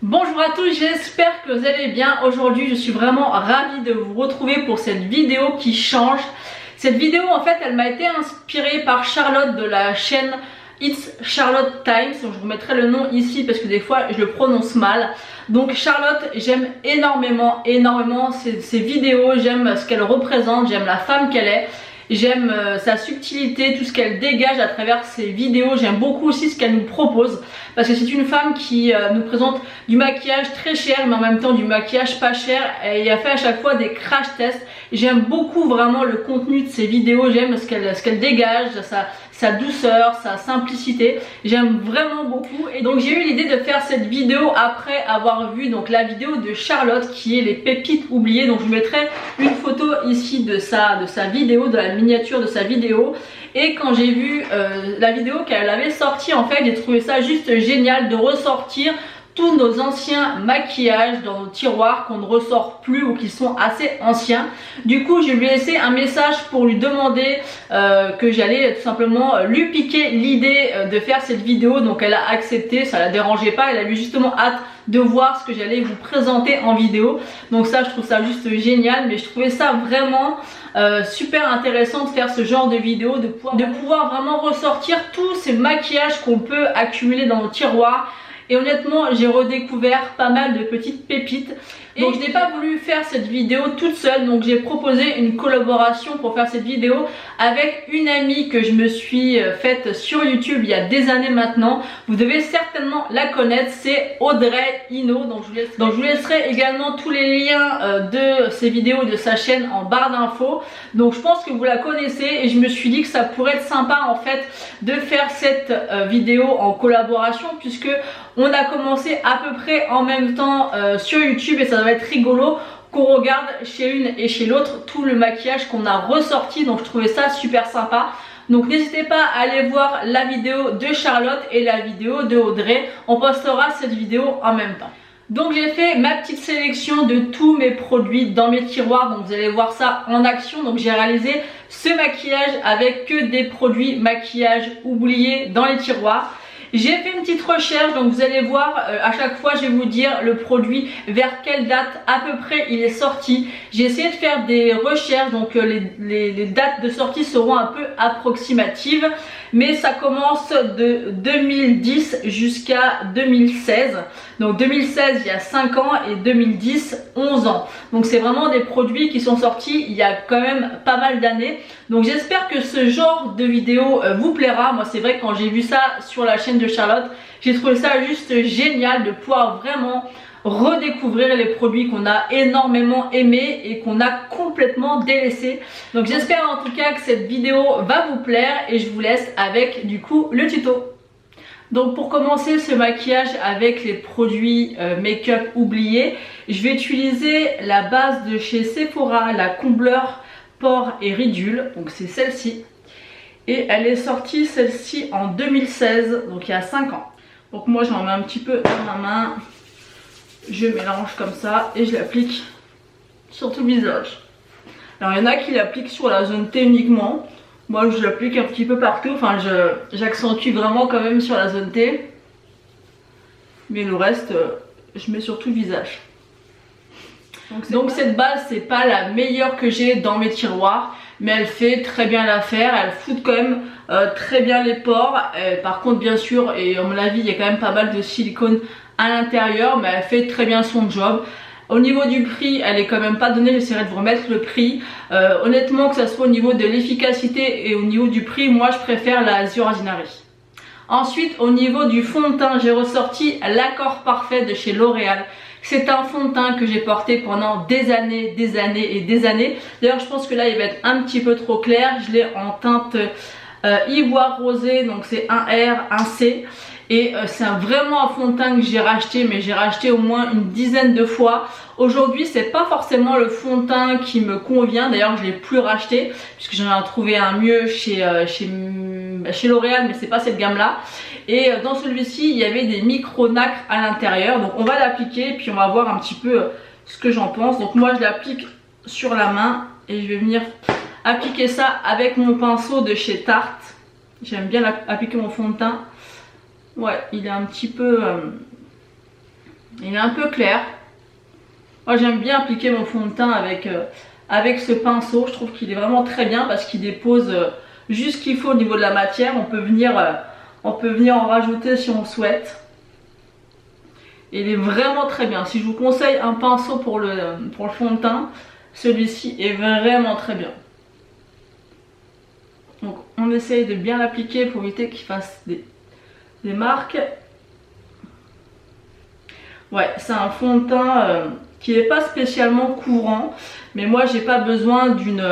Bonjour à tous, j'espère que vous allez bien. Aujourd'hui je suis vraiment ravie de vous retrouver pour cette vidéo qui change. Cette vidéo en fait elle m'a été inspirée par Charlotte de la chaîne It's Charlotte Times. Donc, je vous mettrai le nom ici parce que des fois je le prononce mal. Donc Charlotte, j'aime énormément ses vidéos, j'aime ce qu'elle représente, j'aime la femme qu'elle est. J'aime sa subtilité, tout ce qu'elle dégage à travers ses vidéos. J'aime beaucoup aussi ce qu'elle nous propose parce que c'est une femme qui nous présente du maquillage très cher mais en même temps du maquillage pas cher, et elle fait à chaque fois des crash tests. J'aime beaucoup vraiment le contenu de ses vidéos, j'aime ce qu'elle dégage, sa douceur, sa simplicité, j'aime vraiment beaucoup. Et donc j'ai eu l'idée de faire cette vidéo après avoir vu donc la vidéo de Charlotte qui est les pépites oubliées. Donc je vous mettrai une photo ici de sa vidéo, de la miniature de sa vidéo. Et quand j'ai vu la vidéo qu'elle avait sortie, en fait j'ai trouvé ça juste génial de ressortir tous nos anciens maquillages dans nos tiroirs qu'on ne ressort plus ou qui sont assez anciens. Du coup je lui ai laissé un message pour lui demander que j'allais tout simplement lui piquer l'idée de faire cette vidéo. Donc elle a accepté, ça la dérangeait pas, elle avait justement hâte de voir ce que j'allais vous présenter en vidéo. Donc ça je trouve ça juste génial, mais je trouvais ça vraiment super intéressant de faire ce genre de vidéo, de pouvoir vraiment ressortir tous ces maquillages qu'on peut accumuler dans nos tiroirs. Et honnêtement j'ai redécouvert pas mal de petites pépites. Donc je n'ai pas voulu faire cette vidéo toute seule, donc j'ai proposé une collaboration pour faire cette vidéo avec une amie que je me suis faite sur YouTube il y a des années maintenant. Vous devez certainement la connaître, c'est Audrey Ino. Donc je vous laisserai également tous les liens de ses vidéos et de sa chaîne en barre d'infos. Donc je pense que vous la connaissez et je me suis dit que ça pourrait être sympa en fait de faire cette vidéo en collaboration, puisque on a commencé à peu près en même temps sur YouTube, et ça va être rigolo qu'on regarde chez une et chez l'autre tout le maquillage qu'on a ressorti. Donc je trouvais ça super sympa. Donc n'hésitez pas à aller voir la vidéo de Charlotte et la vidéo de Audrey. On postera cette vidéo en même temps. Donc j'ai fait ma petite sélection de tous mes produits dans mes tiroirs. Donc vous allez voir ça en action. Donc j'ai réalisé ce maquillage avec que des produits maquillage oubliés dans les tiroirs. J'ai fait une petite recherche, donc vous allez voir à chaque fois je vais vous dire le produit, vers quelle date à peu près il est sorti. J'ai essayé de faire des recherches, donc les dates de sortie seront un peu approximatives, mais ça commence de 2010 jusqu'à 2016. Donc 2016 il y a 5 ans et 2010 11 ans. Donc c'est vraiment des produits qui sont sortis il y a quand même pas mal d'années. Donc j'espère que ce genre de vidéo vous plaira. Moi c'est vrai que quand j'ai vu ça sur la chaîne de Charlotte, j'ai trouvé ça juste génial de pouvoir vraiment redécouvrir les produits qu'on a énormément aimés et qu'on a complètement délaissés. Donc j'espère en tout cas que cette vidéo va vous plaire et je vous laisse avec du coup le tuto. Donc pour commencer ce maquillage avec les produits make-up oubliés, je vais utiliser la base de chez Sephora, la Combleur Pores et Ridules. Donc c'est celle-ci. Et elle est sortie celle-ci en 2016, donc il y a 5 ans. Donc moi j'en mets un petit peu dans ma main, je mélange comme ça et je l'applique sur tout le visage. Alors il y en a qui l'appliquent sur la zone T uniquement. Moi je l'applique un petit peu partout, enfin j'accentue vraiment quand même sur la zone T. Mais le reste je mets sur tout le visage. Donc cette base c'est pas la meilleure que j'ai dans mes tiroirs, mais elle fait très bien l'affaire, elle fout quand même très bien les pores. Par contre bien sûr, et à mon avis il y a quand même pas mal de silicone à l'intérieur, mais elle fait très bien son job. Au niveau du prix, elle est quand même pas donnée, j'essaierai de vous remettre le prix. Honnêtement, que ce soit au niveau de l'efficacité et au niveau du prix, moi je préfère la The Ordinary. Ensuite, au niveau du fond de teint, j'ai ressorti l'Accord Parfait de chez L'Oréal. C'est un fond de teint que j'ai porté pendant des années et des années. D'ailleurs, je pense que là, il va être un petit peu trop clair. Je l'ai en teinte ivoire rosé, donc c'est un R, un C. Et c'est vraiment un fond de teint que j'ai racheté, mais j'ai racheté au moins une dizaine de fois. Aujourd'hui c'est pas forcément le fond de teint qui me convient, d'ailleurs je l'ai plus racheté puisque j'en ai trouvé un mieux chez L'Oréal, mais c'est pas cette gamme là. Et dans celui-ci il y avait des micro nacres à l'intérieur, donc on va l'appliquer puis on va voir un petit peu ce que j'en pense. Donc moi je l'applique sur la main et je vais venir appliquer ça avec mon pinceau de chez Tarte. J'aime bien appliquer mon fond de teint. Ouais, il est un petit peu il est un peu clair. Moi j'aime bien appliquer mon fond de teint avec ce pinceau. Je trouve qu'il est vraiment très bien parce qu'il dépose juste ce qu'il faut au niveau de la matière. On peut venir en rajouter si on le souhaite. Et il est vraiment très bien. Si je vous conseille un pinceau pour le fond de teint, celui-ci est vraiment très bien. Donc on essaye de bien l'appliquer pour éviter qu'il fasse des marques. Ouais, c'est un fond de teint qui n'est pas spécialement couvrant, mais moi j'ai pas besoin d'une...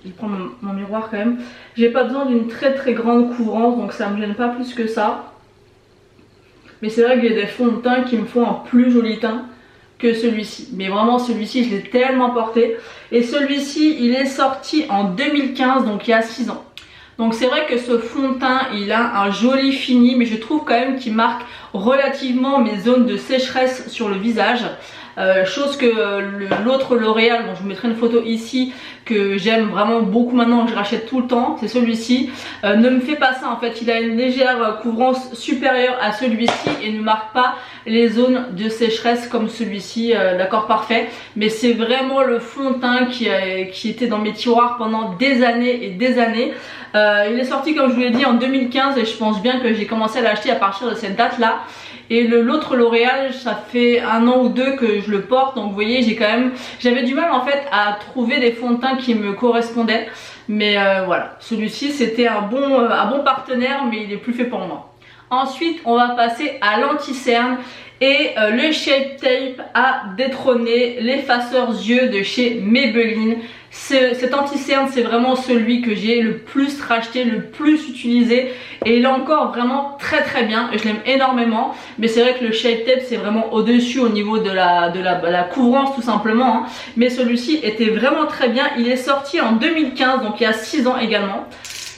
je vais prendre mon miroir quand même. J'ai pas besoin d'une très très grande couvrance, donc ça me gêne pas plus que ça. Mais c'est vrai qu'il y a des fonds de teint qui me font un plus joli teint que celui-ci. Mais vraiment celui-ci je l'ai tellement porté. Et celui-ci il est sorti en 2015, donc il y a 6 ans. Donc c'est vrai que ce fond de teint il a un joli fini, mais je trouve quand même qu'il marque relativement mes zones de sécheresse sur le visage. Chose que l'autre L'Oréal, dont je vous mettrai une photo ici, que j'aime vraiment beaucoup maintenant, que je rachète tout le temps, c'est celui-ci, ne me fait pas ça en fait. Il a une légère couvrance supérieure à celui-ci et ne marque pas les zones de sécheresse comme celui-ci, d'accord, parfait. Mais c'est vraiment le fond de teint qui était dans mes tiroirs pendant des années et des années. Il est sorti comme je vous l'ai dit en 2015 et je pense bien que j'ai commencé à l'acheter à partir de cette date là. Et l'autre L'Oréal, ça fait 1 an ou 2 que je le porte, donc vous voyez j'avais du mal en fait à trouver des fonds de teint qui me correspondaient. Mais voilà, celui-ci c'était un bon partenaire, mais il est plus fait pour moi. Ensuite on va passer à l'anti-cerne. Et le Shape Tape a détrôné l'effaceur yeux de chez Maybelline. Cet anti-cerne c'est vraiment celui que j'ai le plus racheté, le plus utilisé. Et il est encore vraiment très très bien, je l'aime énormément. Mais c'est vrai que le Shape Tape c'est vraiment au-dessus au niveau de la couvrance tout simplement, hein. Mais celui-ci était vraiment très bien. Il est sorti en 2015, donc il y a 6 ans également.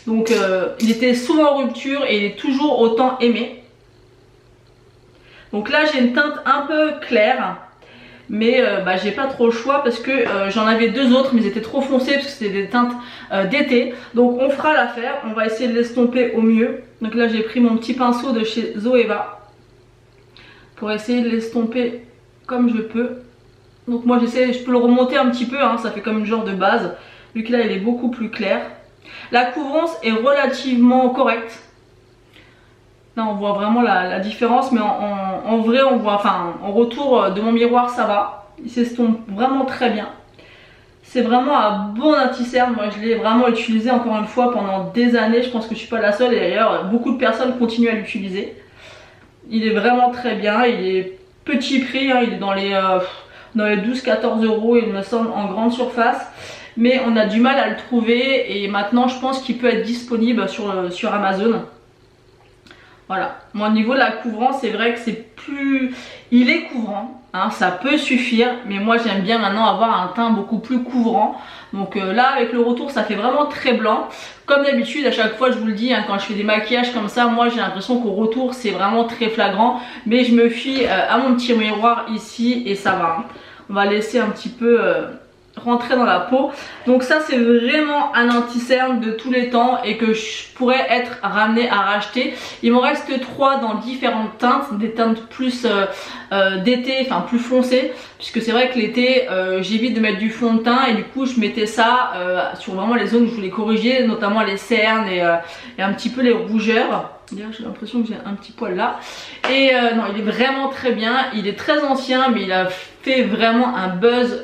Donc il était souvent en rupture et il est toujours autant aimé. Donc là j'ai une teinte un peu claire, mais j'ai pas trop le choix parce que j'en avais 2 autres, mais ils étaient trop foncés parce que c'était des teintes d'été. Donc on fera l'affaire, on va essayer de l'estomper au mieux. Donc là j'ai pris mon petit pinceau de chez Zoeva pour essayer de l'estomper comme je peux. Donc moi je peux le remonter un petit peu, hein, ça fait comme une genre de base, vu que là il est beaucoup plus clair. La couvrance est relativement correcte. Là on voit vraiment la différence, mais en vrai on voit, enfin en retour de mon miroir ça va, il s'estompe vraiment très bien. C'est vraiment un bon anti-cerne, moi je l'ai vraiment utilisé encore une fois pendant des années, je pense que je suis pas la seule et d'ailleurs beaucoup de personnes continuent à l'utiliser. Il est vraiment très bien, il est petit prix, hein, il est dans les 12-14 euros il me semble en grande surface. Mais on a du mal à le trouver et maintenant je pense qu'il peut être disponible sur Amazon. Voilà, moi au niveau de la couvrance c'est vrai que c'est plus... Il est couvrant, hein, ça peut suffire, mais moi j'aime bien maintenant avoir un teint beaucoup plus couvrant. Donc là avec le retour ça fait vraiment très blanc. Comme d'habitude à chaque fois je vous le dis, hein, quand je fais des maquillages comme ça, moi j'ai l'impression qu'au retour c'est vraiment très flagrant. Mais je me fie à mon petit miroir ici et ça va, hein. On va laisser un petit peu... rentrer dans la peau. Donc ça c'est vraiment un anti-cerne de tous les temps et que je pourrais être ramenée à racheter. Il m'en reste 3 dans différentes teintes, des teintes plus d'été, enfin plus foncées, puisque c'est vrai que l'été j'évite de mettre du fond de teint et du coup je mettais ça sur vraiment les zones où je voulais corriger, notamment les cernes et un petit peu les rougeurs. D'ailleurs j'ai l'impression que j'ai un petit poil là. Et non, il est vraiment très bien, il est très ancien mais il a fait vraiment un buzz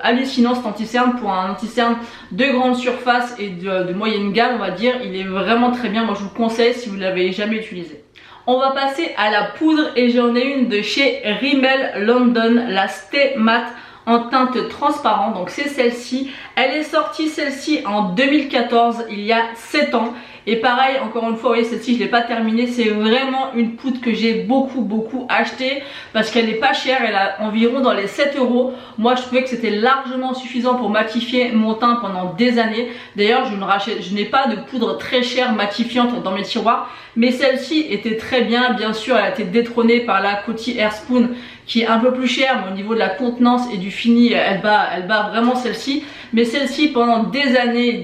hallucinant cet anti-cerne. Pour un anti-cerne de grande surface et de moyenne gamme on va dire, il est vraiment très bien. Moi je vous le conseille si vous ne l'avez jamais utilisé. On va passer à la poudre et j'en ai une de chez Rimmel London, la Stay Matte en teinte transparente. Donc c'est celle-ci, elle est sortie celle-ci en 2014, il y a 7 ans. Et pareil, encore une fois, vous voyez, celle-ci je l'ai pas terminée. C'est vraiment une poudre que j'ai beaucoup acheté parce qu'elle n'est pas chère, elle a environ dans les 7 euros. Moi je trouvais que c'était largement suffisant pour matifier mon teint pendant des années. D'ailleurs je n'ai pas de poudre très chère matifiante dans mes tiroirs, mais celle-ci était très bien. Bien sûr elle a été détrônée par la Coty Air Spoon qui est un peu plus chère, mais au niveau de la contenance et du fini, elle bat vraiment celle-ci. Mais celle-ci, pendant des années,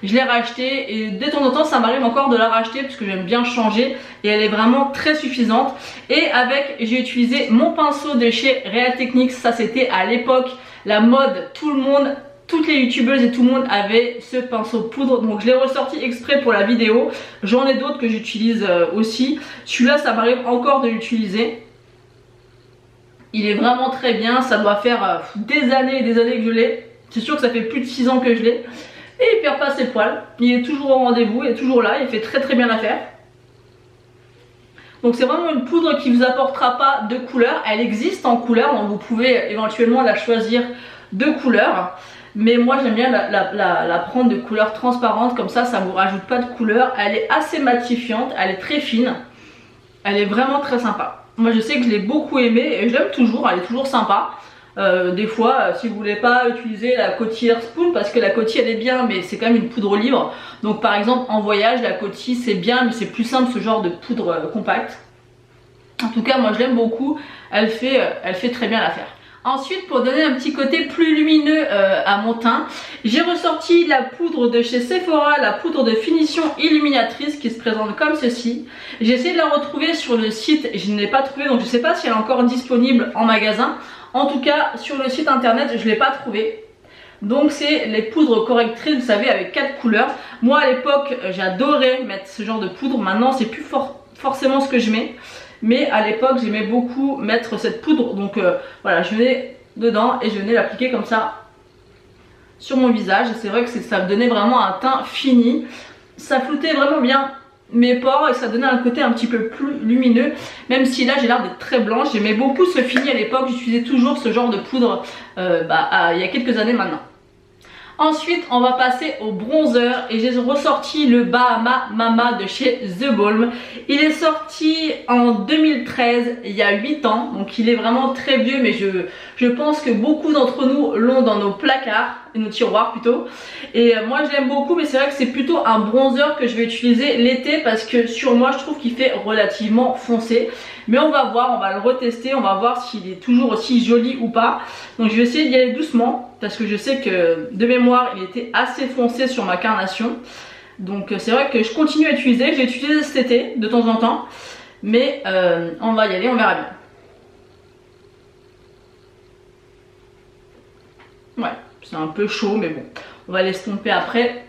je l'ai rachetée et de temps en temps ça m'arrive encore de la racheter parce que j'aime bien changer et elle est vraiment très suffisante. Et avec, j'ai utilisé mon pinceau de chez Real Techniques. Ça c'était à l'époque la mode, tout le monde, toutes les youtubeuses et tout le monde avait ce pinceau poudre, donc je l'ai ressorti exprès pour la vidéo. J'en ai d'autres que j'utilise aussi. Celui-là, ça m'arrive encore de l'utiliser. Il est vraiment très bien, ça doit faire des années et des années que je l'ai. C'est sûr que ça fait plus de 6 ans que je l'ai. Et il perd pas ses poils, il est toujours au rendez-vous, il est toujours là, il fait très bien l'affaire. Donc c'est vraiment une poudre qui vous apportera pas de couleur. Elle existe en couleur, donc vous pouvez éventuellement la choisir de couleur. Mais moi j'aime bien la prendre de couleur transparente, comme ça vous rajoute pas de couleur. Elle est assez matifiante, elle est très fine. Elle est vraiment très sympa. Moi je sais que je l'ai beaucoup aimée et je l'aime toujours, elle est toujours sympa. Des fois si vous voulez pas utiliser la coty Spoon, parce que la coty elle est bien mais c'est quand même une poudre libre. Donc par exemple en voyage la coty c'est bien, mais c'est plus simple ce genre de poudre compacte. En tout cas moi je l'aime beaucoup, elle fait très bien l'affaire. Ensuite, pour donner un petit côté plus lumineux à mon teint, j'ai ressorti la poudre de chez Sephora, la poudre de finition illuminatrice qui se présente comme ceci. J'ai essayé de la retrouver sur le site, je ne l'ai pas trouvée, donc je ne sais pas si elle est encore disponible en magasin. En tout cas, sur le site internet, je ne l'ai pas trouvée. Donc c'est les poudres correctrices, vous savez, avec 4 couleurs. Moi à l'époque, j'adorais mettre ce genre de poudre. Maintenant, c'est plus forcément ce que je mets. Mais à l'époque j'aimais beaucoup mettre cette poudre, donc voilà, je venais dedans et je venais l'appliquer comme ça sur mon visage. Et c'est vrai que ça me donnait vraiment un teint fini, ça floutait vraiment bien mes pores et ça donnait un côté un petit peu plus lumineux, même si là j'ai l'air d'être très blanche. J'aimais beaucoup ce fini à l'époque, j'utilisais toujours ce genre de poudre il y a quelques années maintenant. Ensuite on va passer au bronzer et j'ai ressorti le Bahama Mama de chez The Balm. Il est sorti en 2013, il y a 8 ans, donc il est vraiment très vieux, mais je pense que beaucoup d'entre nous l'ont dans nos placards, nos tiroirs plutôt. Et moi je l'aime beaucoup, mais c'est vrai que c'est plutôt un bronzer que je vais utiliser l'été parce que sur moi je trouve qu'il fait relativement foncé. Mais on va voir, on va le retester, on va voir s'il est toujours aussi joli ou pas. Donc je vais essayer d'y aller doucement parce que je sais que de mémoire il était assez foncé sur ma carnation. Donc c'est vrai que je continue à utiliser, je l'ai utilisé cet été de temps en temps. Mais on va y aller, on verra bien. Ouais, c'est un peu chaud mais bon, on va l'estomper après.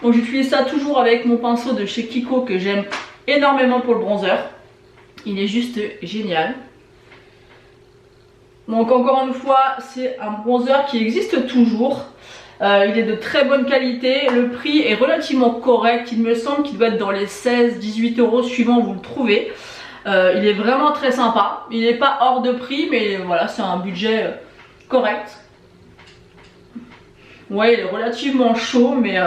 Donc j'utilise ça toujours avec mon pinceau de chez Kiko que j'aime énormément pour le bronzer. Il est juste génial. Donc encore une fois, c'est un bronzer qui existe toujours. Il est de très bonne qualité. Le prix est relativement correct. Il me semble qu'il doit être dans les 16-18 € suivant où vous le trouvez. Il est vraiment très sympa. Il n'est pas hors de prix, mais voilà, c'est un budget correct. Ouais, il est relativement chaud, mais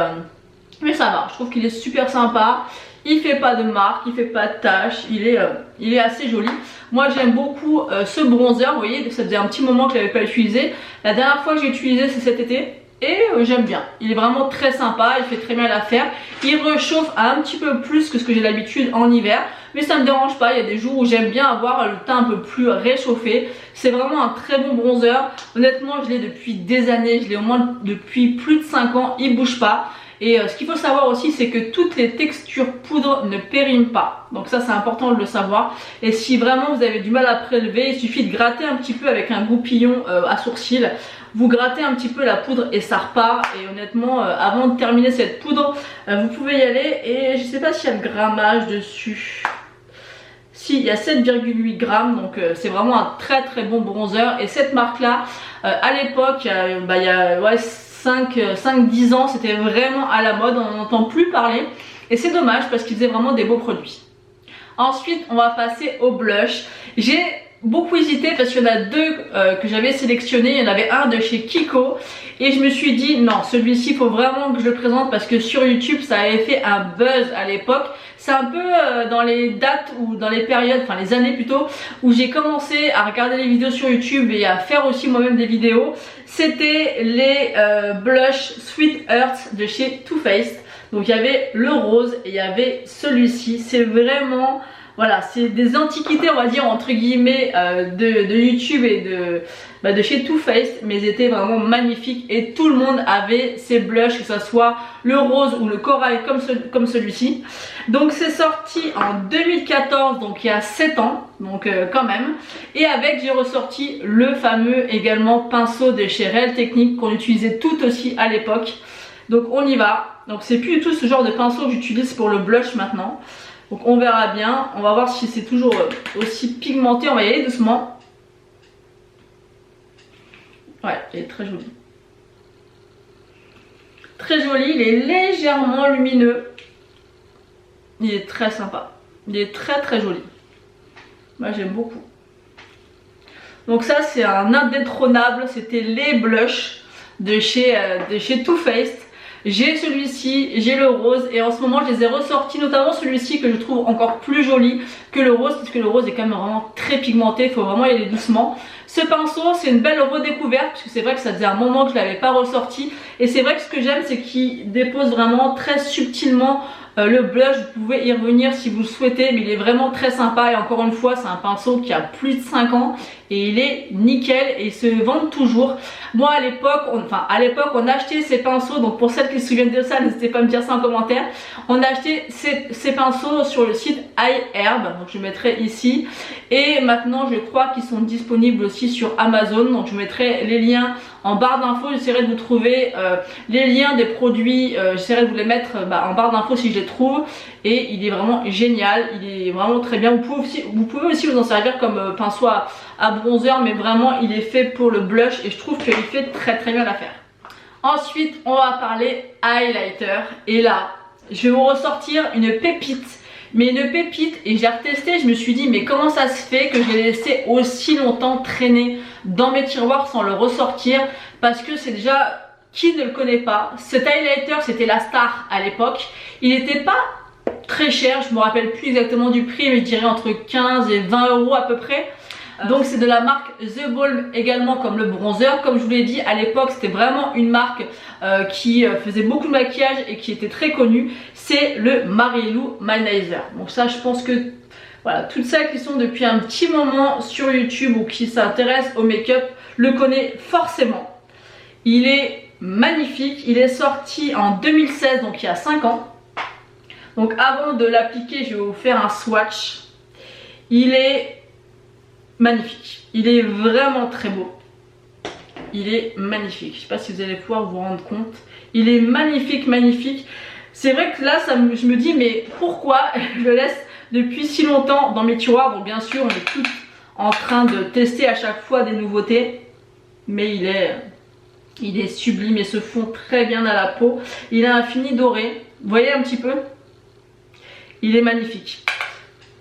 ça va. Je trouve qu'il est super sympa. Il fait pas de marque, il fait pas de taches, il est assez joli. Moi j'aime beaucoup ce bronzer, vous voyez, ça faisait un petit moment que je l'avais pas utilisé. La dernière fois que j'ai utilisé c'est cet été et j'aime bien. Il est vraiment très sympa, il fait très bien l'affaire. Il réchauffe un petit peu plus que ce que j'ai l'habitude en hiver, mais ça me dérange pas. Il y a des jours où j'aime bien avoir le teint un peu plus réchauffé. C'est vraiment un très bon bronzer. Honnêtement je l'ai depuis des années, je l'ai au moins depuis plus de 5 ans, il bouge pas. Et ce qu'il faut savoir aussi, c'est que toutes les textures poudre ne périment pas. Donc ça c'est important de le savoir. Et si vraiment vous avez du mal à prélever, il suffit de gratter un petit peu avec un goupillon à sourcils. Vous grattez un petit peu la poudre et ça repart. Et honnêtement, avant de terminer cette poudre, vous pouvez y aller. Et je sais pas s'il y a le grammage dessus. Si, il y a 7,8 grammes, donc c'est vraiment un très bon bronzer. Et cette marque là, à l'époque, il y a 5-10 ans, c'était vraiment à la mode, on n'en entend plus parler et c'est dommage parce qu'ils faisaient vraiment des beaux produits. Ensuite on va passer au blush. J'ai beaucoup hésité parce qu'il y en a deux que j'avais sélectionné. Il y en avait un de chez Kiko et je me suis dit non, celui-ci il faut vraiment que je le présente parce que sur YouTube ça avait fait un buzz à l'époque. C'est un peu dans les dates ou dans les périodes, enfin les années plutôt, où j'ai commencé à regarder les vidéos sur YouTube et à faire aussi moi-même des vidéos. C'était les blush Sweet Earth de chez Too Faced. Donc il y avait le rose et il y avait celui-ci. C'est vraiment Voilà, c'est des antiquités, on va dire, entre guillemets, de YouTube et de chez Too Faced, mais ils étaient vraiment magnifiques et tout le monde avait ces blushs, que ce soit le rose ou le corail comme celui-ci. Donc c'est sorti en 2014, donc il y a 7 ans, donc quand même. Et avec, j'ai ressorti le fameux également pinceau de chez Real Techniques qu'on utilisait tout aussi à l'époque. Donc on y va. Donc c'est plus du tout ce genre de pinceau que j'utilise pour le blush maintenant. Donc on verra bien, on va voir si c'est toujours aussi pigmenté, on va y aller doucement. Ouais, il est très joli. Très joli, il est légèrement lumineux. Il est très sympa. Il est très joli. Moi j'aime beaucoup. Donc ça c'est un indétrônable, c'était les blushs de chez Too Faced. J'ai celui-ci, j'ai le rose et en ce moment je les ai ressortis, notamment celui-ci que je trouve encore plus joli que le rose parce que le rose est quand même vraiment très pigmenté, il faut vraiment y aller doucement. Ce pinceau c'est une belle redécouverte parce que c'est vrai que ça faisait un moment que je ne l'avais pas ressorti et c'est vrai que ce que j'aime c'est qu'il dépose vraiment très subtilement le blush. Vous pouvez y revenir si vous le souhaitez, mais il est vraiment très sympa et encore une fois c'est un pinceau qui a plus de 5 ans et il est nickel et il se vend toujours. Moi à l'époque, on achetait ces pinceaux, donc pour celles qui se souviennent de ça, n'hésitez pas à me dire ça en commentaire. On a acheté ces pinceaux sur le site iHerb, donc je mettrai ici. Et maintenant je crois qu'ils sont disponibles aussi sur Amazon, donc je mettrai les liens en barre d'infos. J'essaierai de vous trouver les liens des produits, j'essaierai de vous les mettre en barre d'infos si je les trouve. Et il est vraiment génial, il est vraiment très bien. Vous pouvez aussi vous en servir comme pinceau à bronzer, mais vraiment il est fait pour le blush et je trouve qu'il fait très bien l'affaire. Ensuite on va parler highlighter et là je vais vous ressortir une pépite, mais une pépite, et j'ai retesté, je me suis dit mais comment ça se fait que je l'ai laissé aussi longtemps traîner dans mes tiroirs sans le ressortir, parce que c'est déjà, qui ne le connaît pas, cet highlighter c'était la star à l'époque. Il n'était pas très cher, je me rappelle plus exactement du prix, mais je dirais entre 15 et 20 euros à peu près. Donc c'est de la marque The Balm également, comme le bronzer. Comme je vous l'ai dit à l'époque, c'était vraiment une marque qui faisait beaucoup de maquillage et qui était très connue. C'est le Mary-Lou Manizer. Donc ça je pense que voilà, toutes celles qui sont depuis un petit moment sur YouTube ou qui s'intéressent au make-up le connaissent forcément. Il est magnifique, il est sorti en 2016, donc il y a 5 ans. Donc avant de l'appliquer, je vais vous faire un swatch. Il est magnifique, il est vraiment très beau. Il est magnifique, je sais pas si vous allez pouvoir vous rendre compte. Il est magnifique. C'est vrai que là, je me dis mais pourquoi je le laisse depuis si longtemps dans mes tiroirs. Donc bien sûr, on est tous en train de tester à chaque fois des nouveautés. Mais il est sublime et se fond très bien à la peau. Il a un fini doré, vous voyez un petit peu. Il est magnifique.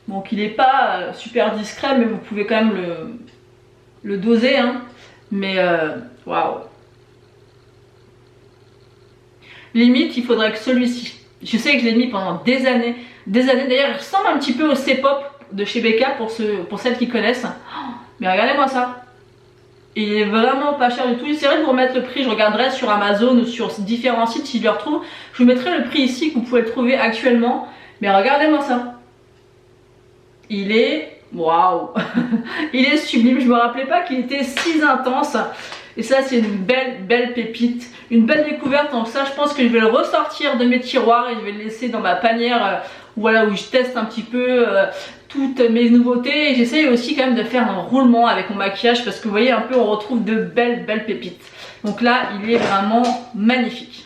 Donc il n'est pas super discret, mais vous pouvez quand même le doser, hein. Mais waouh. Limite, il faudrait que celui-ci. Je sais que je l'ai mis pendant des années. D'ailleurs, il ressemble un petit peu au C-Pop de chez Becca pour celles qui connaissent. Oh, mais regardez-moi ça. Il est vraiment pas cher du tout. J'essaierai de vous remettre le prix. Je regarderai sur Amazon ou sur différents sites si je le retrouve. Je vous mettrai le prix ici que vous pouvez le trouver actuellement. Mais regardez-moi ça. Il est... Waouh. Il est sublime. Je me rappelais pas qu'il était si intense. Et ça c'est une belle pépite. Une belle découverte. Donc ça je pense que je vais le ressortir de mes tiroirs. Et je vais le laisser dans ma panière. Voilà, où je teste un petit peu toutes mes nouveautés. Et j'essaye aussi quand même de faire un roulement avec mon maquillage. Parce que vous voyez un peu on retrouve de belles pépites. Donc là il est vraiment magnifique.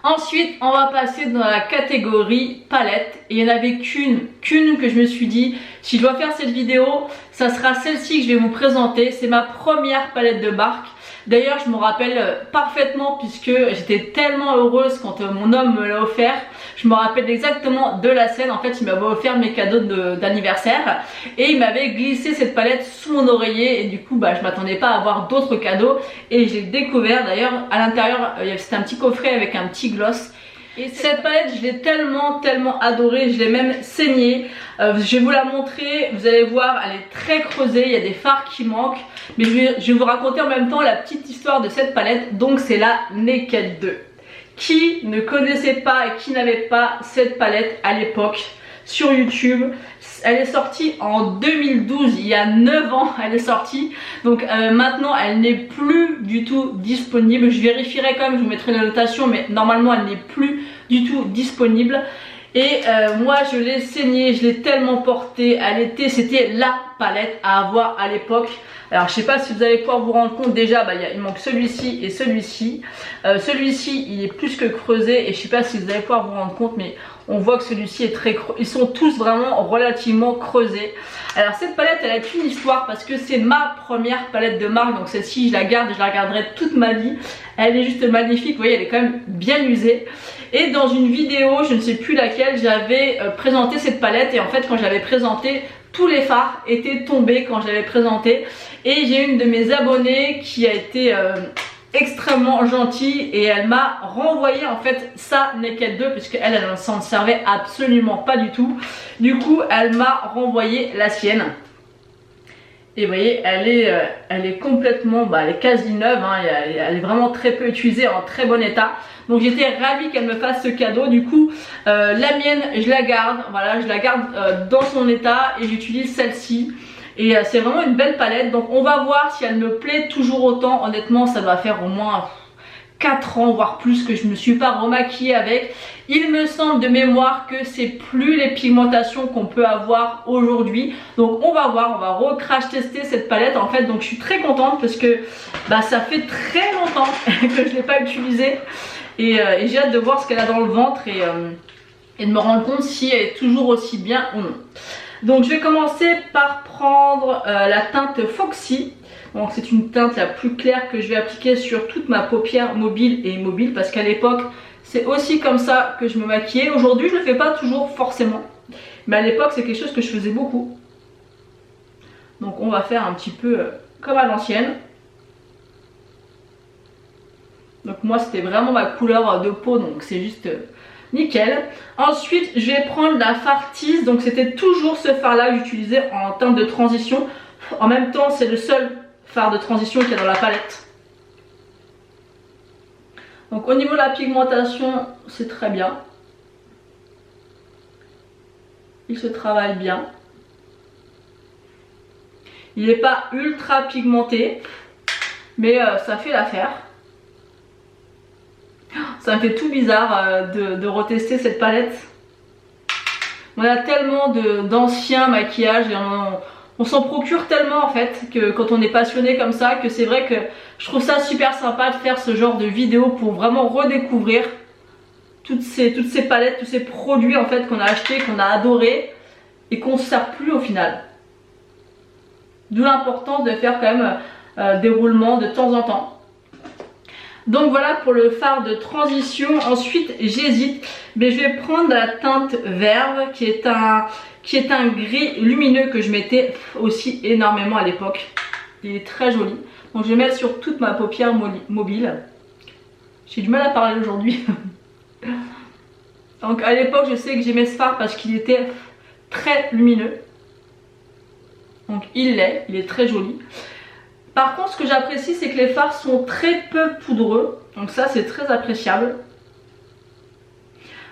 Ensuite, on va passer dans la catégorie palette. Et il n'y en avait qu'une que je me suis dit, si je dois faire cette vidéo, ça sera celle-ci que je vais vous présenter. C'est ma première palette de marque. D'ailleurs, je me rappelle parfaitement puisque j'étais tellement heureuse quand mon homme me l'a offert. Je me rappelle exactement de la scène. En fait, il m'avait offert mes cadeaux d'anniversaire et il m'avait glissé cette palette sous mon oreiller. Et du coup, je m'attendais pas à avoir d'autres cadeaux. Et j'ai découvert d'ailleurs à l'intérieur, c'était un petit coffret avec un petit gloss. Et cette palette, je l'ai tellement adorée, je l'ai même saignée. Je vais vous la montrer, vous allez voir, elle est très creusée, il y a des fards qui manquent. Mais je vais vous raconter en même temps la petite histoire de cette palette. Donc c'est la Naked 2. Qui ne connaissait pas et qui n'avait pas cette palette à l'époque? sur YouTube. Elle est sortie en 2012, il y a 9 ans elle est sortie. Donc maintenant elle n'est plus du tout disponible. Je vérifierai quand même, je vous mettrai la notation, mais normalement elle n'est plus du tout disponible. Et moi je l'ai saignée, je l'ai tellement portée, c'était la palette à avoir à l'époque. Alors je sais pas si vous allez pouvoir vous rendre compte, déjà il manque celui-ci et celui-ci. Celui-ci il est plus que creusé et je sais pas si vous allez pouvoir vous rendre compte, mais on voit que celui-ci est très creux. Ils sont tous vraiment relativement creusés. Alors cette palette elle a une histoire parce que c'est ma première palette de marque, donc celle-ci je la garde et je la garderai toute ma vie. Elle est juste magnifique, vous voyez elle est quand même bien usée. Et dans une vidéo, je ne sais plus laquelle, j'avais présenté cette palette et en fait quand j'avais présenté, tous les fards étaient tombés quand j'avais présenté. Et j'ai une de mes abonnées qui a été extrêmement gentille et elle m'a renvoyé en fait sa Naked 2 puisque elle ne s'en servait absolument pas du tout. Du coup elle m'a renvoyé la sienne. Et vous voyez, elle est complètement, elle est quasi neuve, hein, elle est vraiment très peu utilisée, en très bon état. Donc j'étais ravie qu'elle me fasse ce cadeau. Du coup, la mienne, je la garde, voilà, je la garde dans son état et j'utilise celle-ci. Et c'est vraiment une belle palette. Donc on va voir si elle me plaît toujours autant. Honnêtement, ça doit faire au moins 4 ans, voire plus, que je ne me suis pas remaquillée avec. Il me semble de mémoire que c'est plus les pigmentations qu'on peut avoir aujourd'hui. Donc on va voir, on va recrash tester cette palette en fait. Donc je suis très contente parce que ça fait très longtemps que je ne l'ai pas utilisée. Et j'ai hâte de voir ce qu'elle a dans le ventre et de me rendre compte si elle est toujours aussi bien ou non. Donc je vais commencer par prendre la teinte Foxy. Donc c'est une teinte la plus claire que je vais appliquer sur toute ma paupière mobile et immobile parce qu'à l'époque c'est aussi comme ça que je me maquillais. Aujourd'hui je ne le fais pas toujours forcément, mais à l'époque c'est quelque chose que je faisais beaucoup. Donc on va faire un petit peu comme à l'ancienne. Donc moi c'était vraiment ma couleur de peau, donc c'est juste nickel. Ensuite je vais prendre la Fartize, donc c'était toujours ce fard là que j'utilisais en teinte de transition. En même temps c'est le seul fard de transition qu'il y a dans la palette. Donc au niveau de la pigmentation c'est très bien. Il se travaille bien. Il n'est pas ultra pigmenté, mais ça fait l'affaire. Ça me fait tout bizarre de retester cette palette. On a tellement d'anciens maquillages et on s'en procure tellement en fait que quand on est passionné comme ça, que c'est vrai que je trouve ça super sympa de faire ce genre de vidéo pour vraiment redécouvrir toutes ces palettes, tous ces produits en fait qu'on a achetés, qu'on a adorés et qu'on ne se sert plus au final. D'où l'importance de faire quand même des roulements de temps en temps. Donc voilà pour le fard de transition. Ensuite j'hésite, mais je vais prendre la teinte Verve qui est un gris lumineux que je mettais aussi énormément à l'époque. Il est très joli. Donc je vais mettre sur toute ma paupière mobile. J'ai du mal à parler aujourd'hui. Donc à l'époque je sais que j'aimais ce fard parce qu'il était très lumineux. Donc il est très joli. Par contre ce que j'apprécie c'est que les fards sont très peu poudreux. Donc ça c'est très appréciable.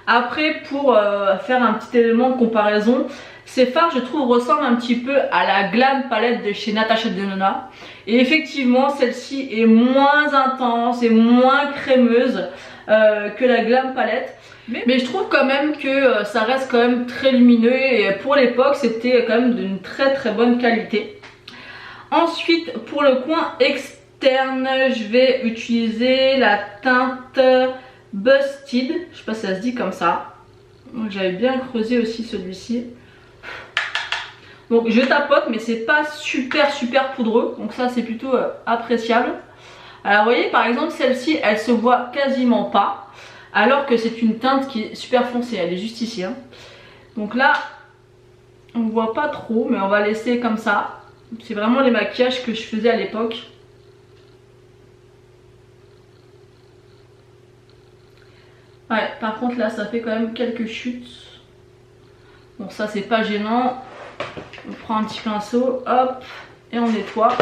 Après pour faire un petit élément de comparaison, ces fards je trouve ressemblent un petit peu à la Glam palette de chez Natasha Denona. Et effectivement celle-ci est moins intense et moins crémeuse que la Glam palette. Mais je trouve quand même que ça reste quand même très lumineux et pour l'époque c'était quand même d'une très très bonne qualité. Ensuite pour le coin externe je vais utiliser la teinte Busted. Je sais pas si ça se dit comme ça. J'avais bien creusé aussi celui-ci. Donc je tapote mais c'est pas super poudreux. Donc ça c'est plutôt appréciable. Alors vous voyez par exemple celle-ci elle se voit quasiment pas. Alors que c'est une teinte qui est super foncée. Elle est juste ici hein. Donc là on voit pas trop mais on va laisser comme ça. C'est vraiment les maquillages que je faisais à l'époque. Ouais, par contre là ça fait quand même quelques chutes. Bon ça c'est pas gênant. On prend un petit pinceau, hop, et on nettoie.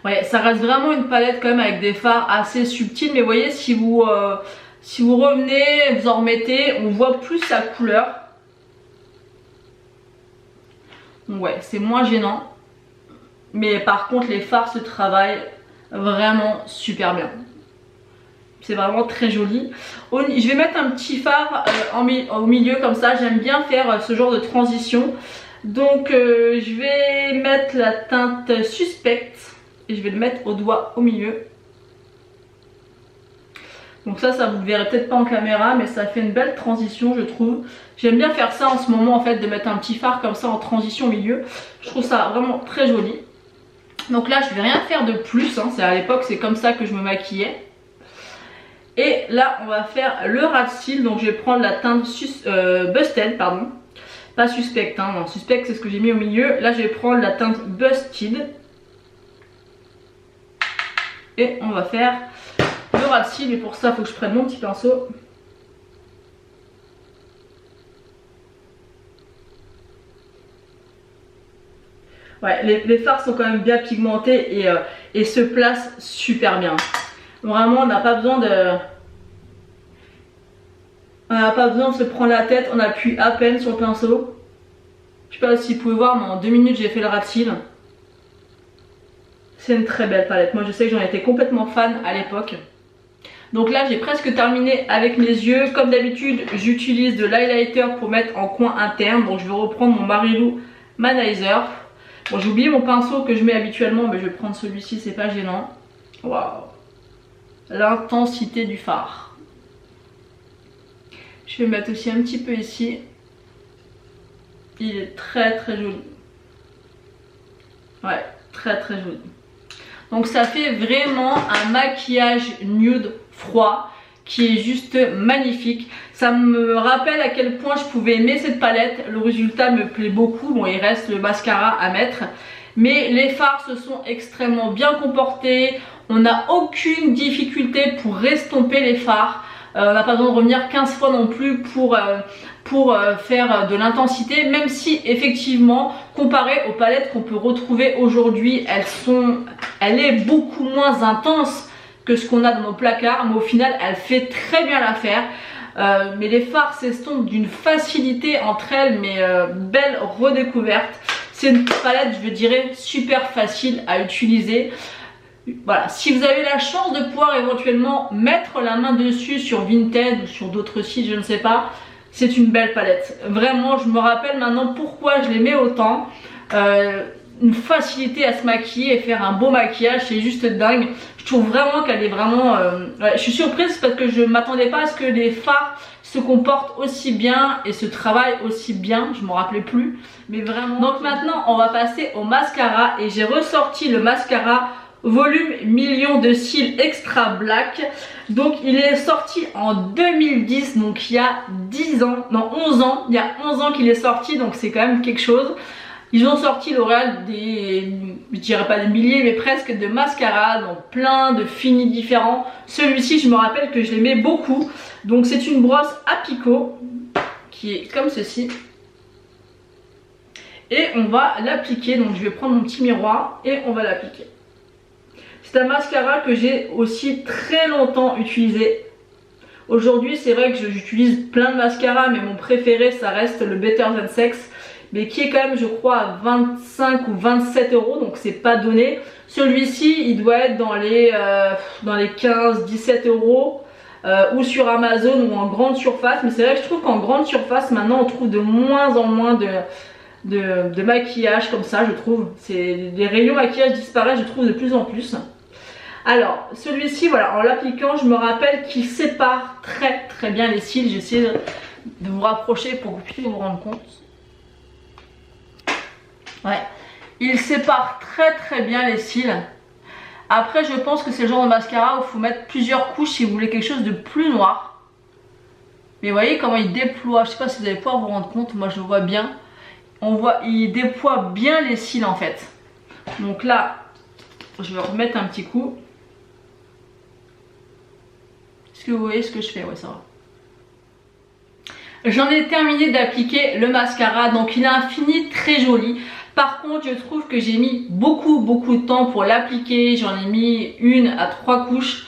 Ouais, ça reste vraiment une palette quand même avec des fards assez subtils. Mais vous voyez si vous revenez, vous en remettez, on voit plus sa couleur. Ouais, c'est moins gênant. Mais par contre, les fards se travaillent vraiment super bien. C'est vraiment très joli. Je vais mettre un petit fard au milieu comme ça. J'aime bien faire ce genre de transition. Donc je vais mettre la teinte suspecte. Et je vais le mettre au doigt au milieu. Donc ça vous ne verrez peut-être pas en caméra, mais ça fait une belle transition, je trouve. J'aime bien faire ça en ce moment, en fait, de mettre un petit fard comme ça en transition au milieu. Je trouve ça vraiment très joli. Donc là, je ne vais rien faire de plus, hein. C'est à l'époque, c'est comme ça que je me maquillais. Et là, on va faire le ras de cils. Donc je vais prendre la teinte Busted, pardon. Pas Suspect, hein. Non, Suspect, c'est ce que j'ai mis au milieu. Là, je vais prendre la teinte Busted. Et on va faire le ras de cils. Et pour ça, il faut que je prenne mon petit pinceau. Ouais, les fards sont quand même bien pigmentés et se placent super bien. Vraiment, on n'a pas besoin de... On n'a pas besoin de se prendre la tête, on appuie à peine sur le pinceau. Je sais pas si vous pouvez voir, mais en 2 minutes j'ai fait le ras de cils. C'est une très belle palette. Moi je sais que j'en étais complètement fan à l'époque. Donc là j'ai presque terminé avec mes yeux. Comme d'habitude j'utilise de l'highlighter pour mettre en coin interne. Donc je vais reprendre mon Marilou Manizer. Bon, j'ai oublié mon pinceau que je mets habituellement, mais je vais prendre celui-ci, c'est pas gênant. Waouh! L'intensité du fard. Je vais mettre aussi un petit peu ici. Il est très très joli. Ouais, très très joli. Donc ça fait vraiment un maquillage nude froid qui est juste magnifique. Ça me rappelle à quel point je pouvais aimer cette palette. Le résultat me plaît beaucoup. Bon, il reste le mascara à mettre. Mais les fards se sont extrêmement bien comportés. On n'a aucune difficulté pour estomper les fards. On n'a pas besoin de revenir 15 fois non plus pour faire de l'intensité. Même si effectivement, comparé aux palettes qu'on peut retrouver aujourd'hui, elle est beaucoup moins intense que ce qu'on a dans nos placards, mais au final elle fait très bien l'affaire. Mais les fards s'estompent d'une facilité entre elles, mais belle redécouverte. C'est une palette, je dirais, super facile à utiliser. Voilà, si vous avez la chance de pouvoir éventuellement mettre la main dessus sur Vinted ou sur d'autres sites, je ne sais pas, c'est une belle palette. Vraiment, je me rappelle maintenant pourquoi je l'aimais autant. Une facilité à se maquiller et faire un beau maquillage, c'est juste dingue. Je trouve vraiment qu'elle est vraiment... ouais, je suis surprise parce que je ne m'attendais pas à ce que les fards se comportent aussi bien et se travaillent aussi bien. Je ne me rappelais plus, mais vraiment. Donc maintenant, on va passer au mascara et j'ai ressorti le mascara Volume Million de Cils Extra Black. Donc il est sorti en 2010, donc il y a 10 ans, non 11 ans. Il y a 11 ans qu'il est sorti, donc c'est quand même quelque chose. Ils ont sorti L'Oréal je dirais pas des milliers, mais presque de mascaras, donc plein de finis différents. Celui-ci, je me rappelle que je l'aimais beaucoup. Donc c'est une brosse à picot qui est comme ceci. Et on va l'appliquer, donc je vais prendre mon petit miroir et on va l'appliquer. C'est un mascara que j'ai aussi très longtemps utilisé. Aujourd'hui, c'est vrai que j'utilise plein de mascaras, mais mon préféré, ça reste le Better Than Sex, mais qui est quand même, je crois, à 25 ou 27 €, donc c'est pas donné. Celui-ci, il doit être dans les 15-17 € ou sur Amazon ou en grande surface. Mais c'est vrai que je trouve qu'en grande surface, maintenant, on trouve de moins en moins de maquillage comme ça, je trouve. Les rayons maquillage disparaissent, je trouve, de plus en plus. Alors, celui-ci, voilà, en l'appliquant, je me rappelle qu'il sépare très très bien les cils. J'essaie de vous rapprocher pour que vous puissiez vous rendre compte. Ouais, il sépare très très bien les cils. Après, je pense que c'est le genre de mascara où il faut mettre plusieurs couches si vous voulez quelque chose de plus noir. Mais vous voyez comment il déploie, je sais pas si vous allez pouvoir vous rendre compte, moi je le vois bien. On voit, il déploie bien les cils en fait. Donc là, je vais remettre un petit coup. Est-ce que vous voyez ce que je fais? Ouais, ça va. J'en ai terminé d'appliquer le mascara, donc il a un fini très joli. Par contre, je trouve que j'ai mis beaucoup de temps pour l'appliquer. J'en ai mis 1 à 3 couches.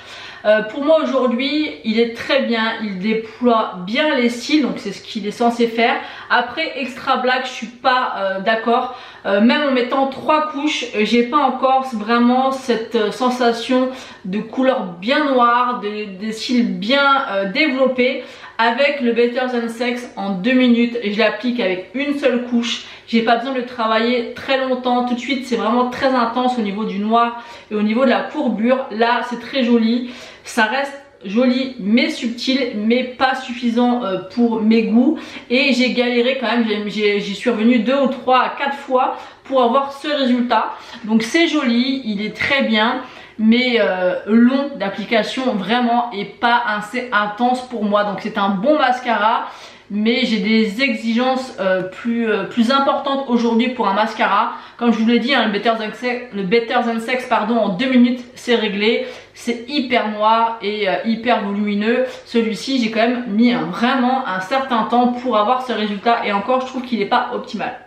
Pour moi aujourd'hui il est très bien, il déploie bien les cils, donc c'est ce qu'il est censé faire. Après Extra Black je suis pas d'accord, même en mettant 3 couches j'ai pas encore vraiment cette sensation de couleur bien noire, des cils bien développés. Avec le Better Than Sex en 2 minutes, je l'applique avec une seule couche. J'ai pas besoin de le travailler très longtemps. Tout de suite, c'est vraiment très intense au niveau du noir et au niveau de la courbure. Là, c'est très joli. Ça reste joli mais subtil, mais pas suffisant pour mes goûts. Et j'ai galéré quand même. J'y suis revenue 2 ou 3 à 4 fois pour avoir ce résultat. Donc c'est joli, il est très bien, mais long d'application vraiment et pas assez intense pour moi. Donc c'est un bon mascara, mais j'ai des exigences plus importantes aujourd'hui pour un mascara. Comme je vous l'ai dit, hein, le Better Than Sex pardon, en 2 minutes c'est réglé. C'est hyper noir et hyper volumineux. Celui-ci j'ai quand même mis vraiment un certain temps pour avoir ce résultat, et encore je trouve qu'il n'est pas optimal.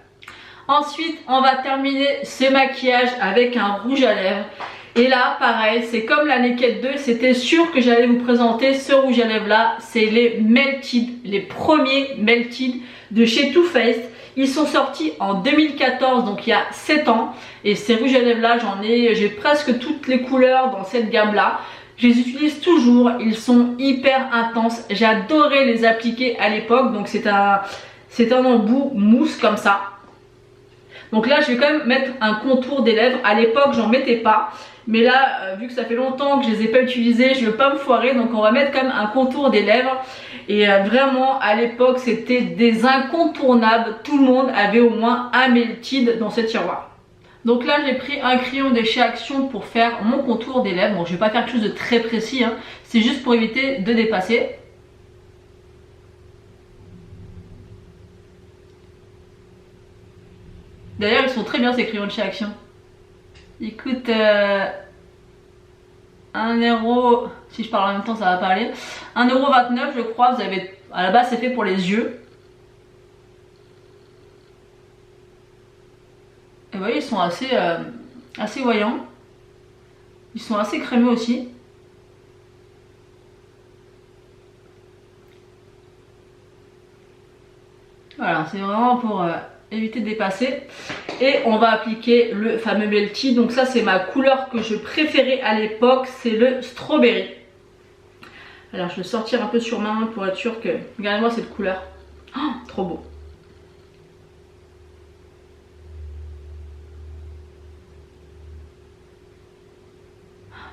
Ensuite on va terminer ce maquillage avec un rouge à lèvres. Et là pareil, c'est comme la Naked 2, c'était sûr que j'allais vous présenter ce rouge à lèvres là. C'est les Melted, les premiers Melted de chez Too Faced. Ils sont sortis en 2014, donc il y a 7 ans. Et ces rouges à lèvres là, j'ai presque toutes les couleurs dans cette gamme là. Je les utilise toujours, ils sont hyper intenses. J'adorais les appliquer à l'époque, donc c'est un embout mousse comme ça. Donc là je vais quand même mettre un contour des lèvres. À l'époque j'en mettais pas, mais là vu que ça fait longtemps que je les ai pas utilisés, je veux pas me foirer, donc on va mettre quand même un contour des lèvres. Et vraiment à l'époque c'était des incontournables, tout le monde avait au moins un Melted dans ce tiroir. Donc là j'ai pris un crayon de chez Action pour faire mon contour des lèvres. Bon, je vais pas faire quelque chose de très précis, hein. C'est juste pour éviter de dépasser. D'ailleurs ils sont très bien ces crayons de chez Action. Ils coûtent 1€, si je parle en même temps ça va pas aller, 1,29€ je crois. Vous avez, à la base c'est fait pour les yeux. Et vous voyez ils sont assez voyants. Ils sont assez crémeux aussi. Voilà, c'est vraiment pour éviter de dépasser. Et on va appliquer le fameux Melty. Donc ça c'est ma couleur que je préférais à l'époque, c'est le Strawberry. Alors je vais sortir un peu sur ma main pour être sûr que... Regardez-moi cette couleur. Oh, trop beau.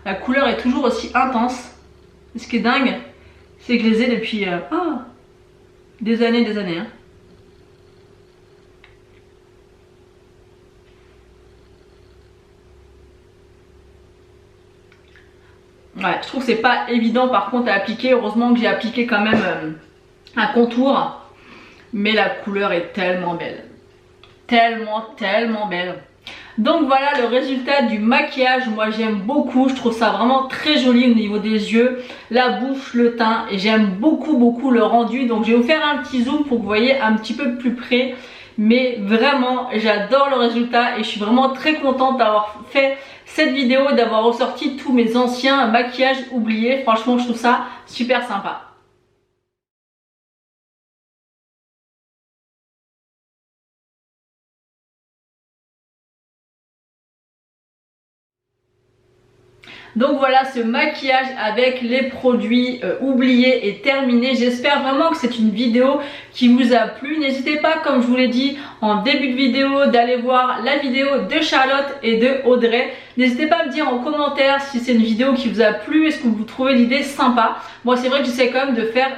La couleur est toujours aussi intense. Et ce qui est dingue, c'est que je les ai depuis des années hein. Ouais, je trouve que c'est pas évident par contre à appliquer. Heureusement que j'ai appliqué quand même un contour. Mais la couleur est tellement belle. Tellement belle. Donc voilà le résultat du maquillage. Moi j'aime beaucoup. Je trouve ça vraiment très joli au niveau des yeux, la bouche, le teint. Et j'aime beaucoup le rendu. Donc je vais vous faire un petit zoom pour que vous voyez un petit peu plus près. Mais vraiment j'adore le résultat. Et je suis vraiment très contente d'avoir fait cette vidéo, d'avoir ressorti tous mes anciens maquillages oubliés. Franchement je trouve ça super sympa. Donc voilà, ce maquillage avec les produits oubliés est terminé. J'espère vraiment que c'est une vidéo qui vous a plu. N'hésitez pas, comme je vous l'ai dit en début de vidéo, d'aller voir la vidéo de Charlotte et de Audrey. N'hésitez pas à me dire en commentaire si c'est une vidéo qui vous a plu, est-ce que vous trouvez l'idée sympa. Moi c'est vrai que j'essaie quand même de faire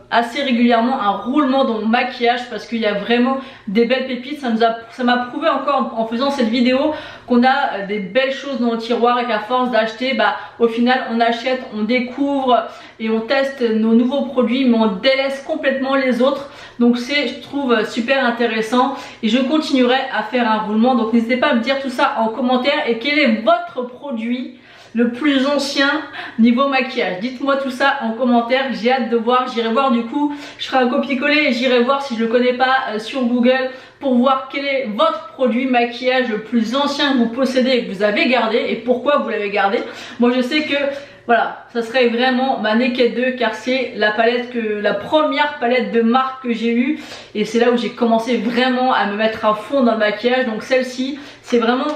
assez régulièrement un roulement dans mon maquillage parce qu'il y a vraiment des belles pépites. Ça m'a prouvé encore en faisant cette vidéo qu'on a des belles choses dans le tiroir et qu'à force d'acheter, bah, au final on achète, on découvre et on teste nos nouveaux produits, mais on délaisse complètement les autres. Donc c'est, je trouve, super intéressant et je continuerai à faire un roulement. Donc n'hésitez pas à me dire tout ça en commentaire et quel est votre produit le plus ancien niveau maquillage. Dites-moi tout ça en commentaire, j'ai hâte de voir. J'irai voir du coup, je ferai un copier-coller et j'irai voir si je le connais pas sur Google pour voir quel est votre produit maquillage le plus ancien que vous possédez et que vous avez gardé et pourquoi vous l'avez gardé. Moi je sais que voilà, ça serait vraiment ma Naked 2 car c'est la première palette de marque que j'ai eue et c'est là où j'ai commencé vraiment à me mettre à fond dans le maquillage. Donc celle-ci, c'est vraiment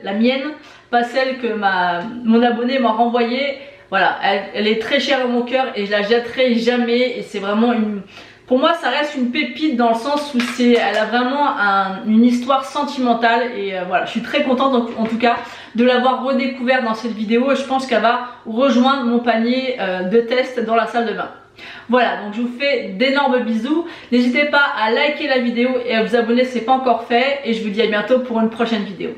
la mienne, pas celle que mon abonné m'a renvoyée. Voilà, elle est très chère à mon cœur et je la jetterai jamais et c'est vraiment pour moi ça reste une pépite dans le sens où elle a vraiment une histoire sentimentale et voilà, je suis très contente en tout cas de l'avoir redécouverte dans cette vidéo et je pense qu'elle va rejoindre mon panier de test dans la salle de bain. Voilà, donc je vous fais d'énormes bisous, n'hésitez pas à liker la vidéo et à vous abonner si ce n'est pas encore fait et je vous dis à bientôt pour une prochaine vidéo.